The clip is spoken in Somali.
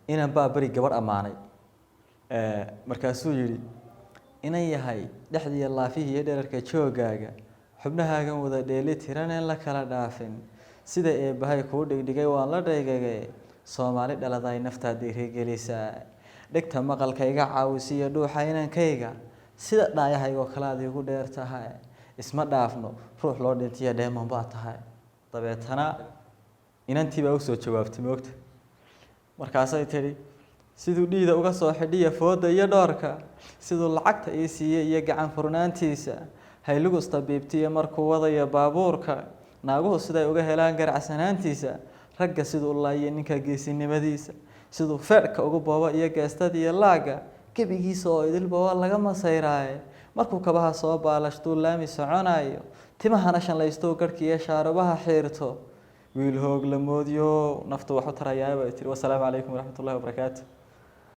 inaan baa bari gabar amaanay markaasuu yiri inay yahay dhexdiya laafihi iyo dhererka joogaaga xubnahaagan wada dheeli tiran in la kala dhaafin sida eebahay kuu dhigdhigay waan la dhaygagay Soomaali dhaladay naftaada dhiirigelisa dhigta maqalkayga caawisiyo dhuuxa inankayga sida dhaayahaygo kala aad igu dheer tahay isma dhaafno ruux loo dhintiya dheeman baa tahay dabeetana inantii baa u soo jawaabtay moogta markaasay tiri siduu dhiida uga soo xidhiya fooda iyo dhoorka siduu lacagta ii siiyay iyo gacan furnaantiisa hayligu istabiibtiya markuu wadayo baabuurka naaguhu siday uga helaan garacsanaantiisa ragga siduu laayay ninka geesinimadiisa siduu feerka ugu booba iyo geestada iyo laaga gabigiisa oo idilba waa laga masayraaye markuu kabaha soo baalashtuu laami soconayo timahana shanlaysto garhkiiyo shaarubaha xiirto wiil hoog la moodiyo naftu wax u tarayaa bay tiri wassalaamu calaykum waraxmatullaahi wabarakaatuh